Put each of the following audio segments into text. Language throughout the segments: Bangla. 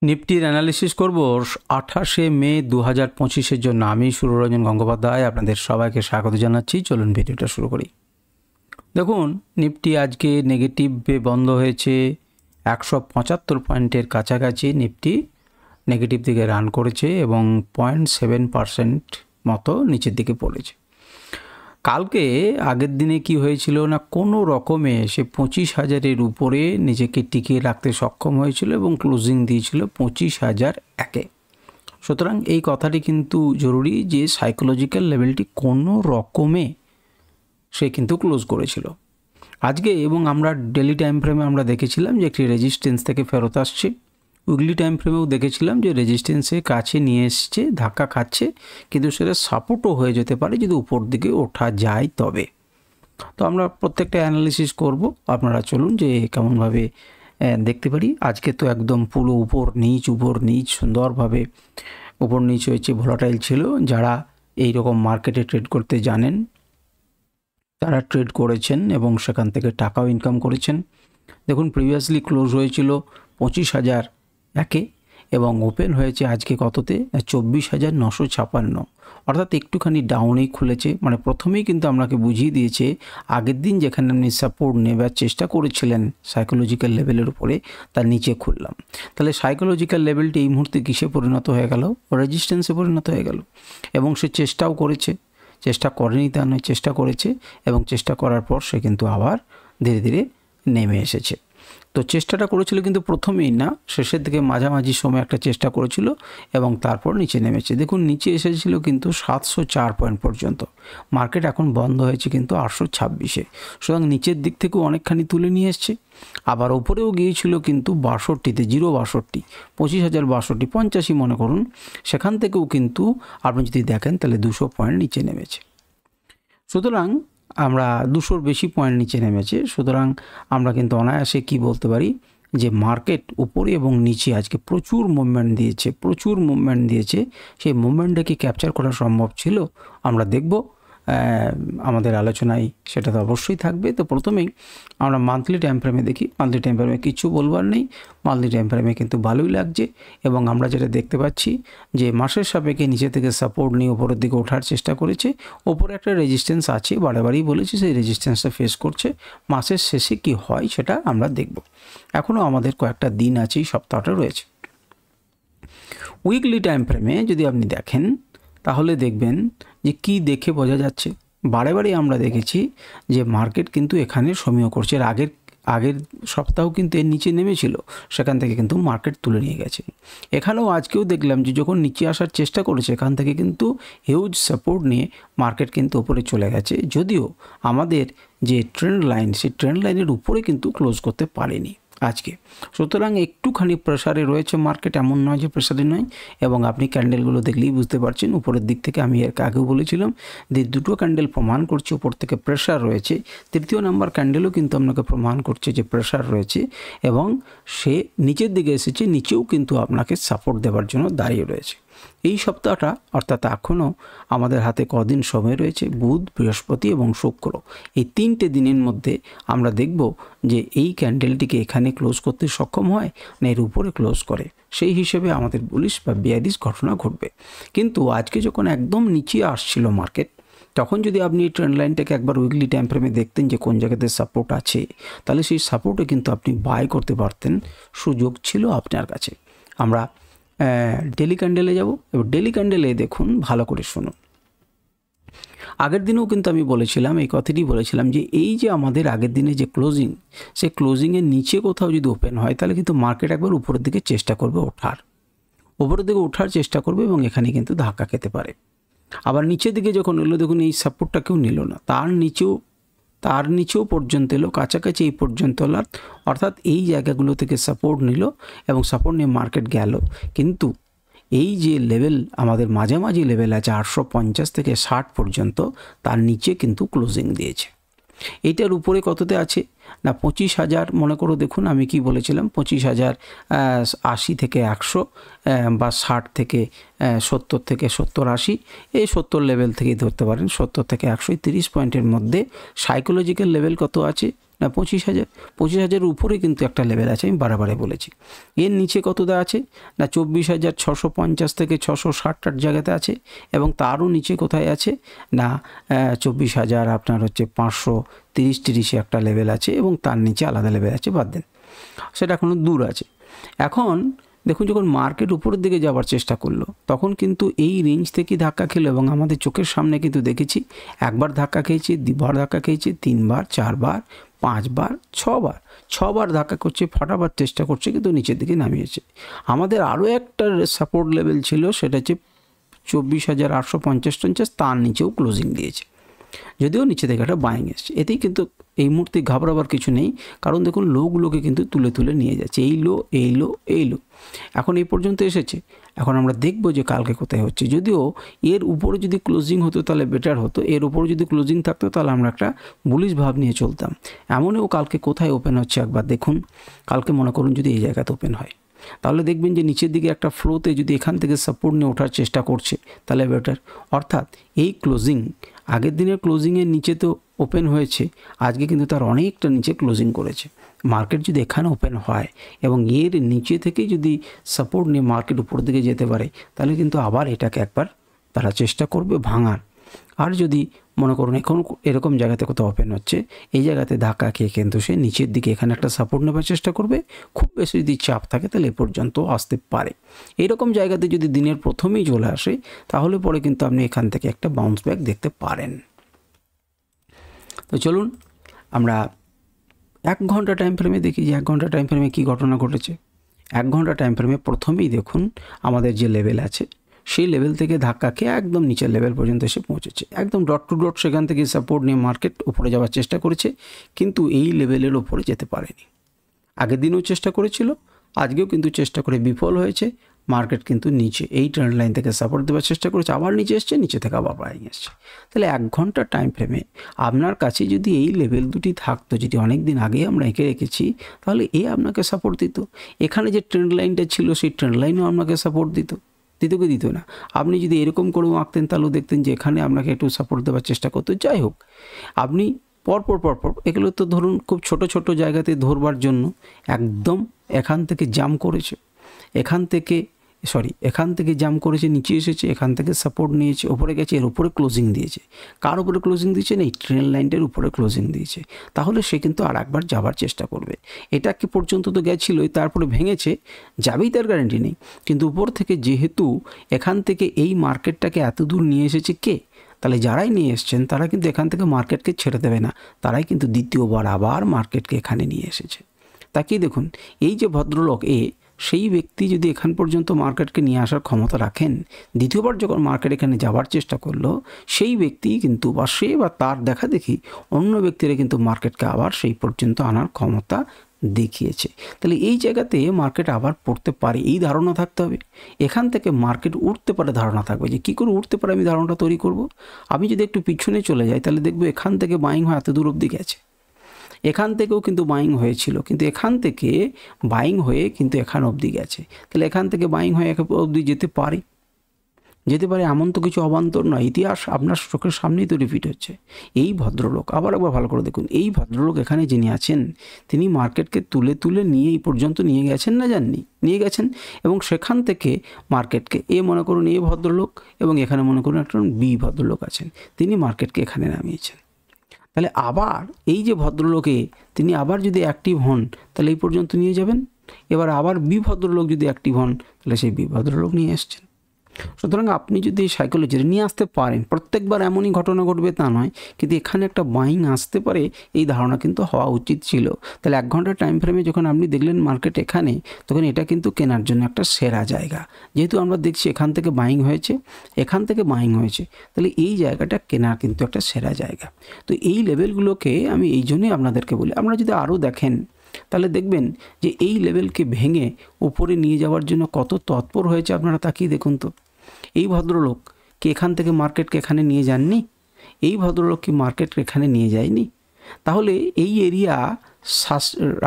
নিফটির অ্যানালিসিস করব 28শে মে 2025-এর জন্য। আমি সুররঞ্জন গঙ্গোপাধ্যায় আপনাদের সবাইকে স্বাগত জানাচ্ছি। চলুন ভিডিওটা শুরু করি। দেখুন, নিফটি আজকে নেগেটিভে বন্ধ হয়েছে। 175 পয়েন্টের কাছাকাছি নিফটি নেগেটিভ দিকে রান করেছে এবং 0.7% মতো নিচের দিকে পড়েছে। কালকে আগের দিনে কি হয়েছিল না, কোনো রকমে সে 25,000-এর উপরে নিজেকে টিকিয়ে রাখতে সক্ষম হয়েছিল এবং ক্লোজিং দিয়েছিল 25,001-এ। সুতরাং এই কথাটি কিন্তু জরুরি যে সাইকোলজিক্যাল লেভেলটি কোনো রকমে সে কিন্তু ক্লোজ করেছিল আজকে। এবং আমরা ডেলি টাইম ফ্রেমে আমরা দেখেছিলাম যে একটি রেজিস্ট্যান্স থেকে ফেরত আসছে। উইকলি টাইম ফ্রেমেও দেখেছিলাম যে রেজিস্ট্যান্সের কাছে নিয়ে এসছে, ধাক্কা খাচ্ছে, কিন্তু সেটা সাপোর্টও হয়ে যেতে পারে যদি উপর দিকে ওঠা যায় তবে। তো আমরা প্রত্যেকটা অ্যানালিসিস করব, আপনারা চলুন যে কেমনভাবে দেখতে পারি। আজকে তো একদম পুরো উপর নিচ সুন্দরভাবে উপর নিচ হয়েছে, ভোলাটাইল ছিল। যারা এই রকম মার্কেটে ট্রেড করতে জানেন তারা ট্রেড করেছেন এবং সেখান থেকে টাকাও ইনকাম করেছেন। দেখুন, প্রিভিয়াসলি ক্লোজ হয়েছিল 25,001-এ এবং ওপেন হয়েছে আজকে কততে, 24,956। অর্থাৎ একটুখানি ডাউনেই খুলেছে। মানে প্রথমেই কিন্তু আপনাকে বুঝিয়ে দিয়েছে আগের দিন যেখানে আপনি সাপোর্ট নেবার চেষ্টা করেছিলেন সাইকোলজিক্যাল লেভেলের উপরে, তার নিচে খুললাম। তাহলে সাইকোলজিক্যাল লেভেলটি এই মুহূর্তে কিসে পরিণত হয়ে গেল? রেজিস্ট্যান্সে পরিণত হয়ে গেল। এবং সে চেষ্টাও করেছে, চেষ্টা করেনি তা নয়, চেষ্টা করেছে এবং চেষ্টা করার পর সে কিন্তু আবার ধীরে ধীরে নেমে এসেছে। তো চেষ্টাটা করেছিল কিন্তু প্রথমেই না, শেষের দিকে মাঝামাঝি সময় একটা চেষ্টা করেছিল এবং তারপর নিচে নেমেছে। দেখুন, নিচে এসেছিল কিন্তু 704 পয়েন্ট পর্যন্ত। মার্কেট এখন বন্ধ হয়েছে কিন্তু 826-এ। সুতরাং নিচের দিক থেকেও অনেকখানি তুলে নিয়ে এসছে। আবার ওপরেও গিয়েছিল কিন্তু 62-তে, 0.62, 25,062, 85 মনে করুন। সেখান থেকেও কিন্তু আপনি যদি দেখেন তাহলে 200 পয়েন্ট নিচে নেমেছে। সুতরাং আমরা 200-র বেশি পয়েন্ট নিচে নেমেছে। সুতরাং আমরা কিন্তু অনায়াসে কি বলতে পারি যে মার্কেট উপরে এবং নিচে আজকে প্রচুর মুভমেন্ট দিয়েছে। সেই মুভমেন্টটাকে ক্যাপচার করা সম্ভব ছিল আমরা দেখব আমাদের আলোচনায়, সেটা তো অবশ্যই থাকবে। তো প্রথমেই আমরা মান্থলি টাইম ফ্রেমে দেখি। মান্থলি টাইম ফ্রেমে কিছু বলবার নেই, মান্থলি টাইম ফ্রেমে কিন্তু ভালোই লাগছে। এবং আমরা যেটা দেখতে পাচ্ছি যে মাসের সাপেক্ষে নিচে থেকে সাপোর্ট নিয়ে উপরের দিকে ওঠার চেষ্টা করেছে। ওপরে একটা রেজিস্ট্যান্স আছে, বারবারই বলেছি, সেই রেজিস্ট্যান্সটা ফেস করছে। মাসের শেষে কি হয় সেটা আমরা দেখব। এখনও আমাদের কয়েকটা দিন আছে, এই সপ্তাহটা রয়েছে। উইকলি টাইম ফ্রেমে যদি আপনি দেখেন তাহলে দেখবেন যে কি দেখে বোঝা যাচ্ছে। বারে আমরা দেখেছি যে মার্কেট কিন্তু এখানে সমীহ করছে। আগের সপ্তাহ কিন্তু এর নিচে নেমেছিল, সেখান থেকে কিন্তু মার্কেট তুলে নিয়ে গেছে। এখানেও আজকেও দেখলাম যে যখন নিচে আসার চেষ্টা করেছে এখান থেকে কিন্তু হিউজ সাপোর্ট নিয়ে মার্কেট কিন্তু উপরে চলে গেছে। যদিও আমাদের যে ট্রেন্ড লাইন, সেই ট্রেন্ড লাইনের উপরে কিন্তু ক্লোজ করতে পারেনি আজকে। সুতরাং একটুখানি প্রেসারে রয়েছে মার্কেট, এমন নয় যে প্রেসারে নয়। এবং আপনি ক্যান্ডেলগুলো দেখলেই বুঝতে পারছেন উপরের দিক থেকে। আমি এর আগেও বলেছিলাম যে দুটো ক্যান্ডেল প্রমাণ করছে উপর থেকে প্রেসার রয়েছে। তৃতীয় নাম্বার ক্যান্ডেলও কিন্তু আপনাকে প্রমাণ করছে যে প্রেসার রয়েছে এবং সে নিচের দিকে এসেছে, নিচেও কিন্তু আপনাকে সাপোর্ট দেওয়ার জন্য দাঁড়িয়ে রয়েছে। এই সপ্তাহটা অর্থাৎ এখনও আমাদের হাতে কদিন সময় রয়েছে, বুধ, বৃহস্পতি এবং শুক্র। এই 3টে দিনের মধ্যে আমরা দেখব যে এই ক্যান্ডেলটিকে এখানে ক্লোজ করতে সক্ষম হয় না এর উপরে ক্লোজ করে। সেই হিসেবে আমাদের বুলিশ বা বেয়ারিশ ঘটনা ঘটবে। কিন্তু আজকে যখন একদম নিচে আসছিল মার্কেট, তখন যদি আপনি এই ট্রেন্ড লাইনটাকে একবার উইকলি টাইম ফ্রেমে দেখতেন যে কোন জায়গাতে সাপোর্ট আছে, তাহলে সেই সাপোর্টে কিন্তু আপনি বাই করতে পারতেন, সুযোগ ছিল আপনার কাছে। আমরা ডেলি ক্যান্ডেলে যাব। এবার ডেলি ক্যান্ডেলে দেখুন, ভালো করে শুনুন। আগের দিনেও কিন্তু আমি বলেছিলাম, এই কথাটি বলেছিলাম যে এই যে আমাদের আগের দিনে যে ক্লোজিং, সেই ক্লোজিংয়ের নিচে কোথাও যদি ওপেন হয় তাহলে কিন্তু মার্কেট একবার উপরের দিকে চেষ্টা করবে ওঠার চেষ্টা করবে এবং এখানে কিন্তু ধাক্কা খেতে পারে। আবার নিচের দিকে যখন এলো, দেখুন এই সাপোর্টটা কেউ নিল না, তার নিচেও পর্যন্ত এলো, কাছাকাছি এই পর্যন্ত এলো। অর্থাৎ এই জায়গাগুলো থেকে সাপোর্ট নিল এবং সাপোর্ট নিয়ে মার্কেট গেল। কিন্তু এই যে লেভেল আমাদের মাঝামাঝি লেভেল আছে 850 থেকে 60 পর্যন্ত, তার নিচে কিন্তু ক্লোজিং দিয়েছে। এইটার উপরে কততে আছে না 25,000 মনে করো। দেখুন আমি কি বলেছিলাম, 25,080 থেকে 100 বা 60 থেকে 70 থেকে 70-80, এই 70 লেভেল থেকেই ধরতে পারেন। 70 থেকে 130 পয়েন্টের মধ্যে সাইকোলজিক্যাল লেভেল কত আছে না 25,000, 25,000 উপরে কিন্তু একটা লেভেল আছে, আমি বারে বলেছি। এর নিচে কত দেওয়া আছে না 24,650 থেকে 660টার জায়গাতে আছে, এবং তারও নিচে কোথায় আছে না 24,000 আপনার হচ্ছে 530 একটা লেভেল আছে, এবং তার নিচে আলাদা লেভেল আছে, বাদ দেন, সেটা এখনও দূর আছে। এখন দেখুন যখন মার্কেট উপরের দিকে যাওয়ার চেষ্টা করলো তখন কিন্তু এই রেঞ্জ থেকেই ধাক্কা খেলো, এবং আমাদের চোখের সামনে কিন্তু দেখেছি একবার ধাক্কা খেয়েছে, দুবার ধাক্কা খেয়েছে, 3বার, 4বার, 5বার, 6বার ধাক্কা করছে, ফাটাবার চেষ্টা করছে, কিন্তু নিচের দিকে নামিয়েছে। আমাদের আরও একটা সাপোর্ট লেভেল ছিল, সেটা হচ্ছে 24,850, তার নিচেও ক্লোজিং দিয়েছে, যদিও নিচে থেকে একটা বাইং এসছে। এতেই কিন্তু এই মুহূর্তে ঘাবড়াবার কিছু নেই, কারণ দেখুন লোগুলোকে কিন্তু তুলে নিয়ে যাচ্ছে, এই লো। এখন এই পর্যন্ত এসেছে, এখন আমরা দেখব যে কালকে কোথায় হচ্ছে। যদিও এর উপরে যদি ক্লোজিং হতো তাহলে বেটার হতো, এর উপরে যদি ক্লোজিং থাকতো তাহলে আমরা একটা বুলিশ ভাব নিয়ে চলতাম। এমনও কালকে কোথায় ওপেন হচ্ছে একবার দেখুন। কালকে মনে করুন যদি এই জায়গাতে ওপেন হয়, তাহলে দেখবেন যে নিচের দিকে একটা ফ্লোতে যদি এখান থেকে সাপোর্ট নিয়ে ওঠার চেষ্টা করছে তাহলে বেটার। অর্থাৎ এই ক্লোজিং আগের দিনের ক্লোজিংয়ের নিচে তো ওপেন হয়েছে, আজকে কিন্তু তার অনেকটা নিচে ক্লোজিং করেছে। মার্কেট যদি এখানে ওপেন হয় এবং এর নিচে থেকে যদি সাপোর্ট নিয়ে মার্কেট উপর দিকে যেতে পারে, তাহলে কিন্তু আবার এটাকে একবার তারা চেষ্টা করবে ভাঙার। আর যদি মনে করুন এখন এরকম জায়গাতে কোথাও ওপেন হচ্ছে, এই জায়গাতে ধাক্কা খেয়ে কিন্তু সে নিচের দিকে এখানে একটা সাপোর্ট নেওয়ার চেষ্টা করবে। খুব বেশি যদি চাপ থাকে তাহলে এ পর্যন্ত আসতে পারে। এইরকম জায়গাতে যদি দিনের প্রথমেই চলে আসে, তাহলে পরে কিন্তু আপনি এখান থেকে একটা বাউন্স ব্যাক দেখতে পারেন। তো চলুন আমরা 1 ঘন্টা টাইম ফ্রেমে দেখি যে 1 ঘন্টা টাইম ফ্রেমে কী ঘটনা ঘটেছে। 1 ঘন্টা টাইম ফ্রেমে প্রথমেই দেখুন আমাদের যে লেভেল আছে সেই লেভেল থেকে ধাক্কা খেয়ে একদম নিচের লেভেল পর্যন্ত এসে পৌঁছেছে, একদম ডট টু ডট সেখান থেকে সাপোর্ট নিয়ে মার্কেট উপরে যাওয়ার চেষ্টা করেছে, কিন্তু এই লেভেলের ওপরে যেতে পারেনি। আগের দিনও চেষ্টা করেছিল, আজকেও কিন্তু চেষ্টা করে বিফল হয়েছে। মার্কেট কিন্তু নিচে এই ট্রেন্ড লাইন থেকে সাপোর্ট দেওয়ার চেষ্টা করেছে, আবার নিচে এসছে, নিচে থেকে আবার বাইং এসছে। তাহলে 1 ঘন্টা টাইম ফ্রেমে আপনার কাছে যদি এই লেভেল দুটি থাকতো, যেটি অনেক দিন আগেই আমরা এঁকে রেখেছি, তাহলে এ আপনাকে সাপোর্ট দিত। এখানে যে ট্রেন্ড লাইনটা ছিল সেই ট্রেন্ড লাইনও আপনাকে সাপোর্ট দিত না। আপনি যদি এরকম করেও আঁকতেন তাহলেও দেখতেন যে এখানে আপনাকে একটু সাপোর্ট দেওয়ার চেষ্টা করতো। যাই হোক, আপনি পরপর এগুলো তো ধরুন খুব ছোট জায়গাতে ধরবার জন্য একদম এখান থেকে জাম্প করেছে, এখান থেকে জাম্প করেছে, নিচে এসেছে, এখান থেকে সাপোর্ট নিয়েছে, ওপরে গেছে, এর উপরে ক্লোজিং দিয়েছে। কার উপরে ক্লোজিং দিয়েছে? না, এই ট্রেন লাইনটার উপরে ক্লোজিং দিয়েছে। তাহলে সে কিন্তু আর একবার যাবার চেষ্টা করবে। এটা কি পর্যন্ত তো গেছিলোই, তারপরে ভেঙেছে, যাবেই তার গ্যারান্টি নেই। কিন্তু উপর থেকে যেহেতু এখান থেকে এই মার্কেটটাকে এত দূর নিয়ে এসেছে কে, তাহলে যারাই নিয়ে এসছেন তারা কিন্তু এখান থেকে মার্কেটকে ছেড়ে দেবে না, তারাই কিন্তু দ্বিতীয়বার আবার মার্কেটকে এখানে নিয়ে এসেছে। তাকিয়ে দেখুন, এই যে ভদ্রলোক সেই ব্যক্তি যদি এখান পর্যন্ত মার্কেটকে নিয়ে আসার ক্ষমতা রাখেন, দ্বিতীয়বার যখন মার্কেট এখানে যাওয়ার চেষ্টা করলো, সেই ব্যক্তি কিন্তু বা তার দেখা দেখি অন্য ব্যক্তিরা কিন্তু মার্কেটকে আবার সেই পর্যন্ত আনার ক্ষমতা দেখিয়েছে। তাহলে এই জায়গাতে মার্কেট আবার পড়তে পারে, এই ধারণা থাকতে হবে। এখান থেকে মার্কেট উঠতে পারে ধারণা থাকবে, যে কী করে উঠতে পারে আমি ধারণাটা তৈরি করব। আমি যদি একটু পিছনে চলে যাই তাহলে দেখবো এখান থেকে বাইং হয়ে এত দূর অবধি গেছে, এখান থেকেও কিন্তু বাইং হয়েছিল, কিন্তু এখান থেকে বাইং হয়ে কিন্তু এখান অবধি গেছে। তাহলে এখান থেকে বাইং হয়ে এক অবধি যেতে পারে, এমন তো কিছু অবান্তর নয়। ইতিহাস আপনার চোখের সামনেই তো রিপিট হচ্ছে। এই ভদ্রলোক, আবার একবার ভালো করে দেখুন, এই ভদ্রলোক এখানে যিনি আছেন তিনি মার্কেটকে তুলে নিয়ে এই পর্যন্ত নিয়ে গেছেন না যাননি, নিয়ে গেছেন। এবং সেখান থেকে মার্কেটকে মনে করুন এ ভদ্রলোক, এবং এখানে মনে করুন একটা বি ভদ্রলোক আছেন, তিনি মার্কেটকে এখানে নামিয়েছেন। তাহলে আবার এই যে ভদ্রলোকে তিনি আবার যদি অ্যাক্টিভ হন তাহলে এই পর্যন্ত নিয়ে যাবেন। এবার আবার বি ভদ্রলোক যদি অ্যাক্টিভ হন তাহলে সেই বি ভদ্রলোক নিয়ে এসছেন। সুতরাং আপনি যদি সাইকোলজিতে নিয়ে আসতে পারেন, প্রত্যেকবার এমনই ঘটনা ঘটবে তা নয়, কিন্তু এখানে একটা বাইং আসতে পারে এই ধারণা কিন্তু হওয়া উচিত ছিল। তাহলে 1 ঘন্টা টাইম ফ্রেমে যখন আপনি দেখলেন মার্কেট এখানে, তখন এটা কিন্তু কেনার জন্য একটা সেরা জায়গা। যেহেতু আমরা দেখছি এখান থেকে বাইং হয়েছে, তাহলে এই জায়গাটা কেনার কিন্তু একটা সেরা জায়গা। তো এই লেভেলগুলোকে আমি এই জন্যই আপনাদেরকে বলি। আপনারা যদি আরও দেখেন তাহলে দেখবেন যে এই লেভেলকে ভেঙে উপরে নিয়ে যাওয়ার জন্য কত তৎপর হয়েছে। আপনারা তাকিয়ে দেখুন তো, এই ভদ্রলোক কি এখান থেকে মার্কেটকে এখানে নিয়ে যাননি? এই ভদ্রলোক কি মার্কেটকে এখানে নিয়ে যায়নি? তাহলে এই এরিয়া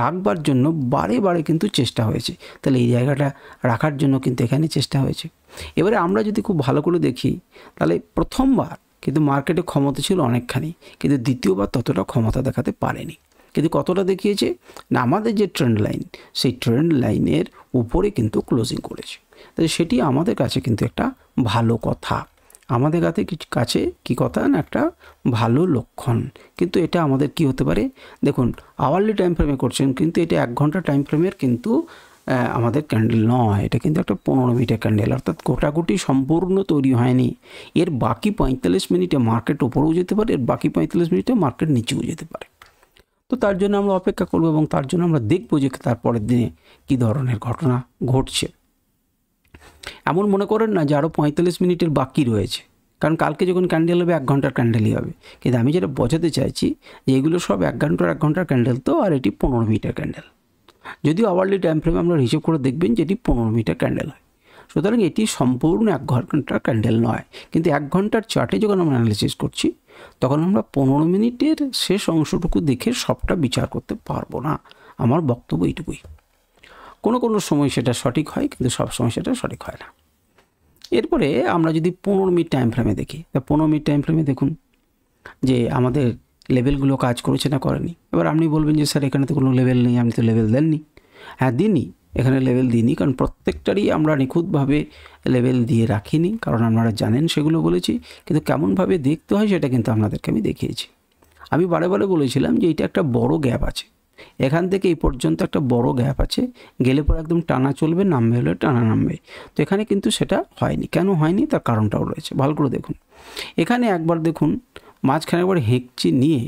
রাখবার জন্য বারে কিন্তু চেষ্টা হয়েছে। তাহলে এই জায়গাটা রাখার জন্য কিন্তু এখানে চেষ্টা হয়েছে। এবারে আমরা যদি খুব ভালো করে দেখি তাহলে প্রথমবার কিন্তু মার্কেটে ক্ষমতা ছিল অনেকখানি, কিন্তু দ্বিতীয়বার ততটা ক্ষমতা দেখাতে পারেনি। কিন্তু কতটা দেখিয়েছে না, আমাদের যে ট্রেন্ড লাইন সেই ট্রেন্ড লাইনের উপরে কিন্তু ক্লোজিং করেছে। তাই সেটি আমাদের কাছে কিন্তু একটা ভালো কথা, আমাদের কাছে কি কথা না, একটা ভালো লক্ষণ। কিন্তু এটা আমাদের কি হতে পারে, দেখুন আওয়ারলি টাইম ফ্রেমে করছেন কিন্তু এটা 1 ঘন্টা টাইম ফ্রেমের কিন্তু আমাদের ক্যান্ডেল নয়, এটা কিন্তু একটা 15 মিনিটের ক্যান্ডেল, অর্থাৎ গোটাগুটি সম্পূর্ণ তৈরি হয়নি। এর বাকি 45 মিনিটে মার্কেট উপরেও যেতে পারে, এর বাকি 45 মিনিটে মার্কেট নিচেও যেতে পারে। তো তার জন্য আমরা অপেক্ষা করব এবং তার জন্য আমরা দেখব যে তারপরের দিনে কী ধরনের ঘটনা ঘটছে। এমন মনে করেন না যে আরও 45 মিনিটের বাকি রয়েছে, কারণ কালকে যখন ক্যান্ডেল হবে 1 ঘন্টার ক্যান্ডেলই হবে। কিন্তু আমি যেটা বোঝাতে চাইছি যে এগুলো সব 1 ঘন্টার ক্যান্ডেল তো, আর এটি 15 মিনিটের ক্যান্ডেল। যদিও আওয়ারলি টাইম ফ্রেমে আমরা হিসেব করে দেখবেন যে এটি 15 মিনিটের ক্যান্ডেল হয়, সুতরাং এটি সম্পূর্ণ 1 ঘন্টার ক্যান্ডেল নয়। কিন্তু 1 ঘন্টার চার্টে যখন আমরা অ্যানালিসিস করছি তখন আমরা 15 মিনিটের শেষ অংশটুকু দেখে সবটা বিচার করতে পারবো না। আমার বক্তব্য এইটুকুই। কোনো সময় সেটা সঠিক হয়, কিন্তু সব সময় সেটা সঠিক হয় না। এরপরে আমরা যদি 15 মিনিট টাইম ফ্রেমে দেখি, তা 15 মিনিট টাইম ফ্রেমে দেখুন যে আমাদের লেভেলগুলো কাজ করেছে না করেনি। এবার আপনি বলবেন যে স্যার এখানে তো কোনো লেভেল নেই, আপনি তো লেভেল দেননি। হ্যাঁ দিইনি, এখানে লেভেল দিইনি, কারণ প্রত্যেকটারই আমরা নিখুঁতভাবে লেভেল দিয়ে রাখিনি, কারণ আপনারা জানেন সেগুলো বলেছি। কিন্তু কেমনভাবে দেখতে হয় সেটা কিন্তু আপনাদেরকে আমি দেখিয়েছি। আমি বারে বলেছিলাম যে এটা একটা বড় গ্যাপ আছে, এখান থেকে এই পর্যন্ত একটা বড় গ্যাপ আছে, গেলে পর একদম টানা চলবে, নামবে হলে টানা নামবে। তো এখানে কিন্তু সেটা হয়নি। কেন হয়নি তার কারণটাও রয়েছে, ভালো করে দেখুন। এখানে একবার দেখুন মাঝখানে একবার হেঁকচি নিয়ে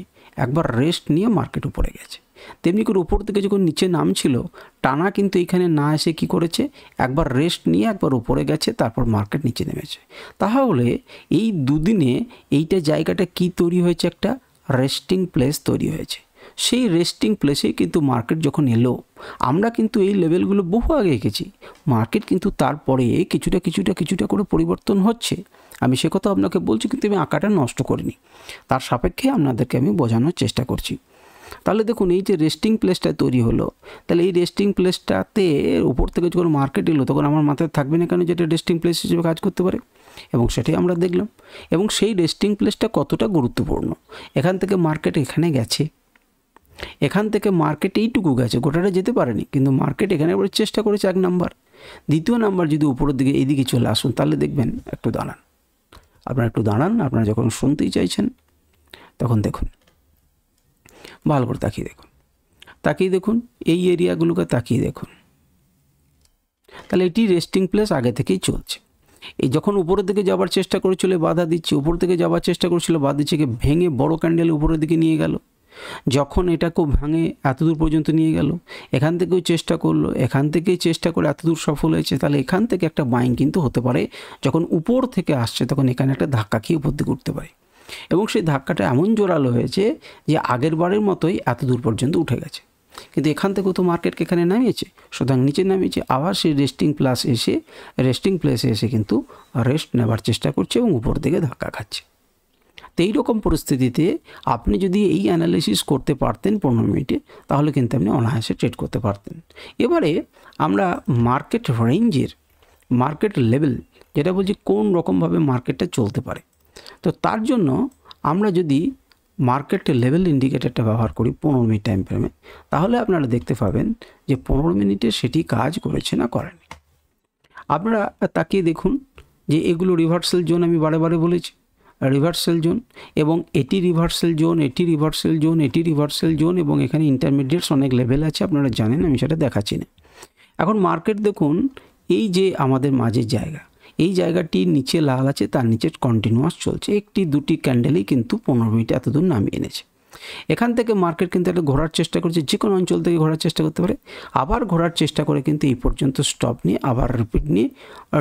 একবার রেস্ট নিয়ে মার্কেট উপরে গেছে, তেমনি করে উপর থেকে যখন নিচে নামছিল টানা কিন্তু এখানে না এসে কি করেছে, একবার রেস্ট নিয়ে একবার উপরে গেছে, তারপর মার্কেট নিচে নেমেছে। তাহলে এই দুদিনে এইটা জায়গাটা কি তৈরি হয়েছে, একটা রেস্টিং প্লেস তৈরি হয়েছে। সেই রেস্টিং প্লেসেই কিন্তু মার্কেট যখন এলো, আমরা কিন্তু এই লেভেলগুলো বহু আগে এঁকেছি, মার্কেট কিন্তু তারপরে কিছুটা করে পরিবর্তন হচ্ছে। আমি সে কথা আপনাকে বলছি, কিন্তু আমি আঁকাটা নষ্ট করিনি, তার সাপেক্ষে আপনাদেরকে আমি বোঝানোর চেষ্টা করছি। তাহলে দেখুন এই যে রেস্টিং প্লেসটা তৈরি হলো, তাহলে এই রেস্টিং প্লেসটাতে উপর থেকে যখন মার্কেট এলো তখন আমার মাথায় থাকবে না কেন যেটা রেস্টিং প্লেস হিসেবে কাজ করতে পারে, এবং সেটাই আমরা দেখলাম। এবং সেই রেস্টিং প্লেসটা কতটা গুরুত্বপূর্ণ, এখান থেকে মার্কেট এখানে গেছে, এখান থেকে মার্কেট এইটুকু গেছে, গোটাটা যেতে পারেনি, কিন্তু মার্কেট এখানে এবার চেষ্টা করেছে 1 নাম্বার। দ্বিতীয় নাম্বার যদি উপরের দিকে এইদিকে চলে আসুন, তাহলে দেখবেন একটু দাঁড়ান, আপনারা যখন শুনতেই চাইছেন তখন দেখুন, ভালো করে তাকিয়ে দেখুন এই এরিয়াগুলোকে তাকিয়ে দেখুন। তাহলে এটি রেস্টিং প্লেস আগে থেকেই চলছে। এই যখন উপরের দিকে যাওয়ার চেষ্টা করেছিল বাধা দিচ্ছে, উপর থেকে যাওয়ার চেষ্টা করেছিল বাধা দিচ্ছে, ভেঙে বড় ক্যান্ডেল উপরের দিকে নিয়ে গেল। যখন এটাকেও ভাঙে এতদূর পর্যন্ত নিয়ে গেল, এখান থেকেও চেষ্টা করলো, এখান থেকেই চেষ্টা করে এতদূর সফল হয়েছে। তাহলে এখান থেকে একটা বাইং কিন্তু হতে পারে, যখন উপর থেকে আসছে তখন এখানে একটা ধাক্কা খেয়ে উপর দিকে উঠতে পারে, এবং সেই ধাক্কাটা এমন জোরালো হয়েছে যে আগের বারের মতোই এতদূর পর্যন্ত উঠে গেছে। কিন্তু এখান থেকেও তো মার্কেটকে এখানে নামিয়েছে, সুতরাং নিচে নামিয়েছে, আবার সেই রেস্টিং প্লেসে এসে কিন্তু রেস্ট নেবার চেষ্টা করছে এবং উপর দিকে ধাক্কা খাচ্ছে। তো এইরকম পরিস্থিতিতে আপনি যদি এই অ্যানালিসিস করতে পারতেন 15 মিনিটে, তাহলে কিন্তু আপনি অনায়াসে ট্রেড করতে পারতেন। এবারে আমরা মার্কেট রেঞ্জের, মার্কেট লেভেল যেটা বলছি কোন রকমভাবে মার্কেটটা চলতে পারে, তো তার জন্য আমরা যদি মার্কেট লেভেল ইন্ডিকেটরটা ব্যবহার করি 15 মিনিট টাইম ফ্রেমে, তাহলে আপনারা দেখতে পাবেন যে 15 মিনিটে সেটি কাজ করেছে না করেনি। আপনারা তাকিয়ে দেখুন যে এগুলো রিভার্সাল জোন, আমি বারে বলেছি রিভার্সাল জোন, এবং এটি রিভার্সাল জোন, এটি রিভার্সাল জোন, এটি রিভার্সাল জোন, এবং এখানে ইন্টারমিডিয়েটস অনেক লেভেল আছে, আপনারা জানেন, আমি সেটা দেখাচ্ছি না। এখন মার্কেট দেখুন এই যে আমাদের মাঝের জায়গা, এই জায়গাটির নিচে লাল আছে, তার নিচে কন্টিনিউয়াস চলছে, একটি দুটি ক্যান্ডেলই কিন্তু 15 মিনিটে এতদূর নামিয়ে এনেছে। এখান থেকে মার্কেট কিন্তু একটা ঘোরার চেষ্টা করছে, যে কোনো অঞ্চল থেকে ঘোরার চেষ্টা করতে পারে, আবার ঘোরার চেষ্টা করে কিন্তু এই পর্যন্ত স্টপ নিয়ে আবার রিপিট নিয়ে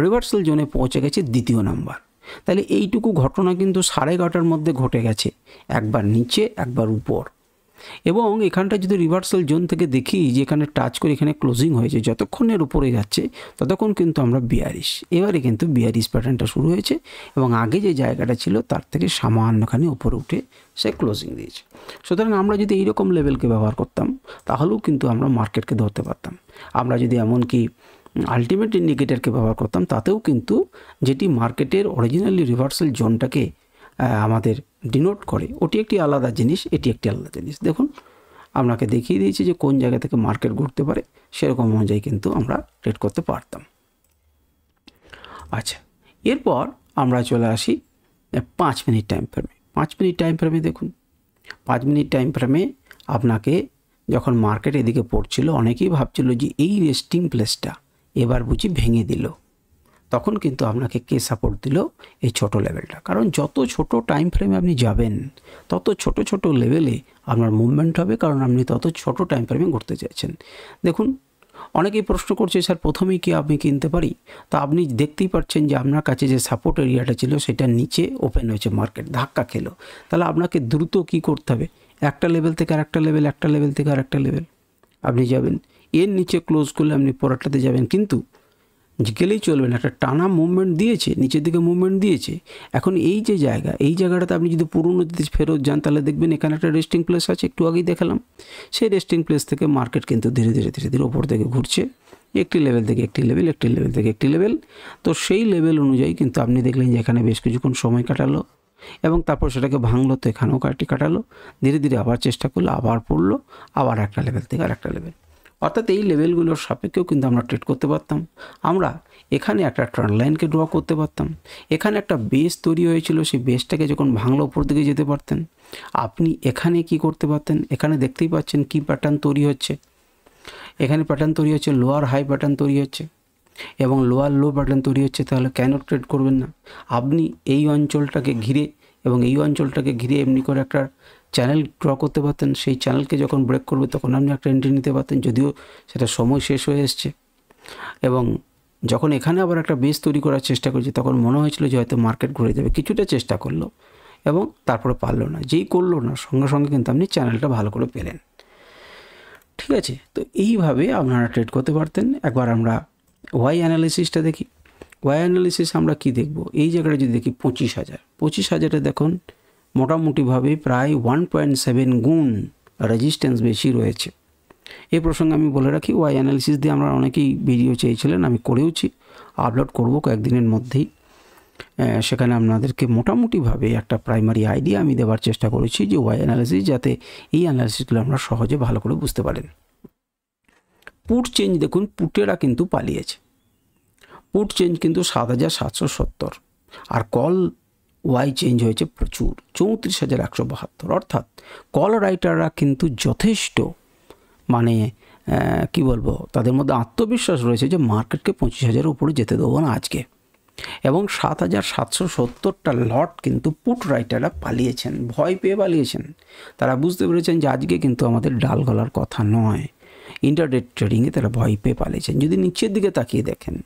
রিভার্সাল জোনে পৌঁছে গেছে 2য় নাম্বার। তাহলে এইটুকু ঘটনা কিন্তু 11:30টার মধ্যে ঘটে গেছে, একবার নিচে একবার উপর। এবং এখানটা যদি রিভার্সাল জোন থেকে দেখি যে এখানে টাচ করে এখানে ক্লোজিং হয়েছে, যতক্ষণের উপরে যাচ্ছে ততক্ষণ কিন্তু আমরা বিয়ারিশ, এবারে কিন্তু বিয়ারিশ প্যাটার্নটা শুরু হয়েছে, এবং আগে যে জায়গাটা ছিল তার থেকে সামান্যখানি উপরে উঠে সে ক্লোজিং দিয়েছে। সুতরাং আমরা যদি এইরকম লেভেলকে ব্যবহার করতাম তাহলেও কিন্তু আমরা মার্কেটকে ধরতে পারতাম। আমরা যদি এমনকি আলটিমেট ইন্ডিকেটরকে ব্যবহার করতাম, তাতেও কিন্তু যেটি মার্কেটের অরিজিনালি রিভার্সাল জোনটাকে আমাদের ডিনোট করে, ওটি একটি আলাদা জিনিস, এটি একটি আলাদা জিনিস। দেখুন আপনাকে দেখিয়ে দিয়েছি যে কোন জায়গা থেকে মার্কেট ঘুরতে পারে, সেরকম অনুযায়ী কিন্তু আমরা ট্রেড করতে পারতাম। আচ্ছা, এরপর আমরা চলে আসি 5 মিনিট টাইম ফ্রেমে। 5 মিনিট টাইম ফ্রেমে দেখুন, 5 মিনিট টাইম ফ্রেমে আপনাকে যখন মার্কেট এদিকে পড়ছিল, অনেকেই ভাবছিল যে এই রেস্টিং প্লেসটা এবার বুঝি ভেঙে দিল, তখন কিন্তু আপনাকে কে সাপোর্ট দিল? এই ছোট লেভেলটা। কারণ যত ছোট টাইম ফ্রেমে আপনি যাবেন তত ছোট ছোট লেভেলে আপনার মুভমেন্ট হবে, কারণ আপনি তত ছোট টাইম ফ্রেমে ঘুরতে চাইছেন। দেখুন, অনেকেই প্রশ্ন করছে স্যার প্রথমেই কি আমি কিনতে পারি? তো আপনি দেখতেই পাচ্ছেন যে আপনার কাছে যে সাপোর্ট এরিয়াটা ছিল সেটা নিচে ওপেন হয়েছে, মার্কেট ধাক্কা খেলো। তাহলে আপনাকে দ্রুত কি করতে হবে? একটা লেভেল থেকে আরেকটা লেভেল, একটা লেভেল থেকে আরেকটা লেভেল আপনি যাবেন, এর নিচে ক্লোজ করলে আপনি পরেরটাতে যাবেন। কিন্তু গেলেই চলবে না, একটা টানা মুভমেন্ট দিয়েছে, নিচের দিকে মুভমেন্ট দিয়েছে। এখন এই যে জায়গা, এই জায়গাটাতে আপনি যদি পুরনো যদি ফেরত যান, তাহলে দেখবেন এখানে একটা রেস্টিং প্লেস আছে, একটু আগেই দেখালাম। সেই রেস্টিং প্লেস থেকে মার্কেট কিন্তু ধীরে ধীরে ধীরে ধীরে ওপর থেকে ঘুরছে, একটি লেভেল থেকে একটি লেভেল, একটি লেভেল থেকে একটি লেভেল। তো সেই লেভেল অনুযায়ী কিন্তু আপনি দেখলেন যে এখানে বেশ কিছুক্ষণ সময় কাটালো এবং তারপর সেটাকে ভাঙলো, তো এখানেও কাটালো, ধীরে ধীরে আবার চেষ্টা করলো, আবার পড়লো, আবার একটা লেভেল থেকে আর একটা লেভেল। অর্থাৎ এই লেভেলগুলোর সাপেক্ষেও কিন্তু আমরা ট্রেড করতে পারতাম। আমরা এখানে একটা ট্রেন্ড লাইনকে ড্র করতে পারতাম, এখানে একটা বেস তৈরি হয়েছিল, সেই বেসটাকে যখন ভাঙলো ওপর দিকে যেতে পারতেন। আপনি এখানে কি করতে পারতেন? এখানে দেখতেই পাচ্ছেন কি প্যাটার্ন তৈরি হচ্ছে, এখানে প্যাটার্ন তৈরি হচ্ছে, লোয়ার হাই প্যাটার্ন তৈরি হচ্ছে এবং লোয়ার লো প্যাটার্ন তৈরি হচ্ছে। তাহলে কেন ট্রেড করবেন না? আপনি এই অঞ্চলটাকে ঘিরে এবং এই অঞ্চলটাকে ঘিরে এমনি করে একটা চ্যানেল ড্র করতে পারতেন। সেই চ্যানেলকে যখন ব্রেক করবে তখন আপনি একটা এন্ট্রি নিতে পারতেন, যদিও সেটা সময় শেষ হয়ে এসছে। এবং যখন এখানে আবার একটা বেস তৈরি করার চেষ্টা করছে, তখন মনে হয়েছিল যে হয়তো মার্কেট ঘুরে যাবে, কিছুটা চেষ্টা করলো এবং তারপরে পারলো না। যেই করলো না, সঙ্গে সঙ্গে কিন্তু আপনি চ্যানেলটা ভালো করে পেলেন। ঠিক আছে, তো এইভাবে আপনারা ট্রেড করতে পারতেন। একবার আমরা ওয়াই অ্যানালিসিসটা দেখি। ওয়াই অ্যানালিসিস আমরা কি দেখব? এই জায়গাটা যদি দেখি 25,000 দেখুন, মোটামুটিভাবে প্রায় 1.7 গুণ রেজিস্ট্যান্স বেশি রয়েছে। এই প্রসঙ্গে আমি বলে রাখি, ওয়াই অ্যানালিসিস দিয়ে আমরা অনেকেই ভিডিও চেয়েছিলেন, আমি করেওছি, আপলোড করব কয়েকদিনের মধ্যেই। সেখানে আপনাদেরকে মোটামুটিভাবে একটা প্রাইমারি আইডিয়া আমি দেওয়ার চেষ্টা করেছি যে ওয়াই অ্যানালিসিস, যাতে এই অ্যানালিসিসগুলো আমরা সহজে ভালো করে বুঝতে পারেন। পুট চেঞ্জ দেখুন, পুটেরা কিন্তু পালিয়েছে। পুট চেঞ্জ কিন্তু 7,770, আর কল ওয়াই চেঞ্জ হয়েছে প্রচুর, 34,172। অর্থাৎ কল রাইটাররা কিন্তু যথেষ্ট মানে কি বলবো, তাদের মধ্যে আত্মবিশ্বাস রয়েছে যে মার্কেটকে 25,000-এর উপরে যেতে দেবো না আজকে। এবং 7,770টা লট কিন্তু পুট রাইটাররা পালিয়েছেন, ভয় পেয়ে পালিয়েছেন। তারা বুঝতে পেরেছেন যে আজকে কিন্তু আমাদের ডাল গলার কথা নয়। ইন্টারডে ট্রেডিংয়ে তারা ভয় পেয়ে পালিয়েছেন। যদি নিচের দিকে তাকিয়ে দেখেন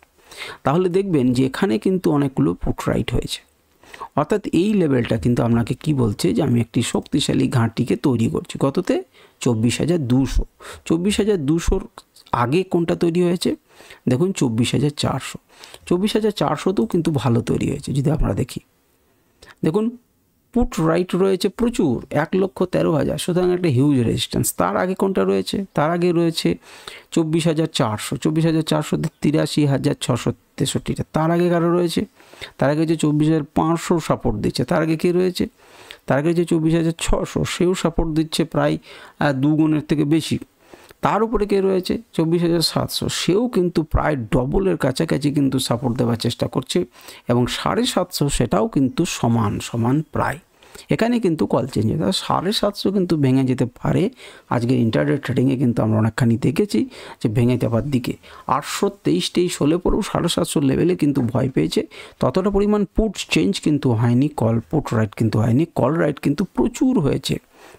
তাহলে দেখবেন যে এখানে কিন্তু অনেকগুলো পুট রাইট হয়েছে। অর্থাৎ এই লেভেলটা কিন্তু আপনাকে কি বলছে যে আমি একটি শক্তিশালী ঘাঁটিকে তৈরি করছি। কততে? 24,200। 24,200-র আগে কোনটা তৈরি হয়েছে? দেখুন 24,400। 24,400তেও কিন্তু ভালো তৈরি হয়েছে। যদি আমরা দেখি, দেখুন পুট রাইট রয়েছে প্রচুর, 1,13,000, সুতরাং একটা হিউজ রেজিস্ট্যান্স। তার আগে কোনটা রয়েছে? তার আগে রয়েছে 24,400। 24,400-তে 83,663টা। তার আগে কারো রয়েছে? তার আগে যে 24,500 সাপোর্ট দিচ্ছে। তার আগে কে রয়েছে? তার আগে যে 24,600, সেও সাপোর্ট দিচ্ছে প্রায় 2 গুণের থেকে বেশি। তার উপরে কে রয়েছে? 24,700, সেও কিন্তু প্রায় ডবলের কাছাকাছি কিন্তু সাপোর্ট দেওয়ার চেষ্টা করছে। এবং 750, সেটাও কিন্তু সমান প্রায়। এখানে কিন্তু কল চেঞ্জ হয়ে 750 কিন্তু ভেঙে যেতে পারে। আজকের ইন্টারডে ট্রেডিংয়ে কিন্তু আমরা অনেকখানি দেখেছি যে ভেঙে যাবার দিকে। 823 হলে পরেও 750 লেভেলে কিন্তু ভয় পেয়েছে। ততটা পরিমাণ পুট চেঞ্জ কিন্তু হয়নি, কল পুট রাইট কিন্তু হয়নি। কল রাইট কিন্তু প্রচুর হয়েছে।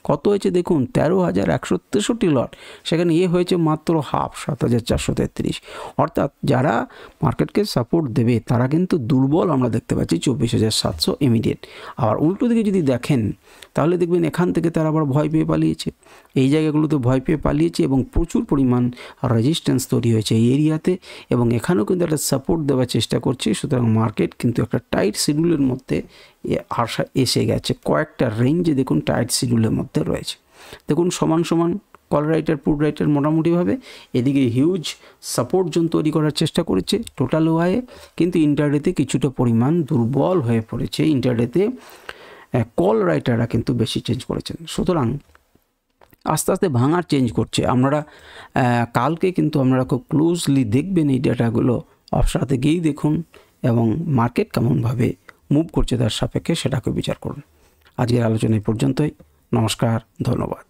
কত হয়েছে দেখুন, 13,163 লট, সেখানে হয়েছে মাত্র হাফ, 7,433। অর্থাৎ যারা মার্কেটকে সাপোর্ট দেবে তারা কিন্তু দুর্বল আমরা দেখতে পাচ্ছি 24,700 ইমিডিয়েট। আবার উল্টো দিকে যদি দেখেন তাহলে দেখবেন এখান থেকে তারা আবার ভয় পেয়ে পালিয়েছে, এই জায়গাগুলোতে ভয় পেয়ে পালিয়েছে এবং প্রচুর পরিমাণ রেজিস্ট্যান্স তৈরি হয়েছে এই এরিয়াতে, এবং এখানেও কিন্তু একটা সাপোর্ট দেওয়ার চেষ্টা করছে। সুতরাং মার্কেট কিন্তু একটা টাইট শিডিউলের মধ্যে এসে গেছে। কয়েকটা রেঞ্জে দেখুন টাইট শিডিউলের মধ্যে রয়েছে। দেখুন সমান কল রাইটার পুট রাইটার মোটামুটিভাবে এদিকে হিউজ সাপোর্ট জোন তৈরি করার চেষ্টা করেছে টোটাল ওয়াইয়ে, কিন্তু ইন্টারডেতে কিছুটা পরিমাণ দুর্বল হয়ে পড়েছে। ইন্টারডেতে কল রাইটাররা কিন্তু বেশি চেঞ্জ করেছেন। সুতরাং আস্তে আস্তে ভাঙার চেঞ্জ করছে। আপনারা কালকে কিন্তু আপনারা খুব ক্লোজলি দেখবেন এই ডেটাগুলো, অপশাতে গিয়েই দেখুন এবং মার্কেট কেমনভাবে মুভ করছে তার সাপেক্ষে সেটাকে বিচার করুন। আজকের আলোচনা এই পর্যন্তই। নমস্কার, ধন্যবাদ।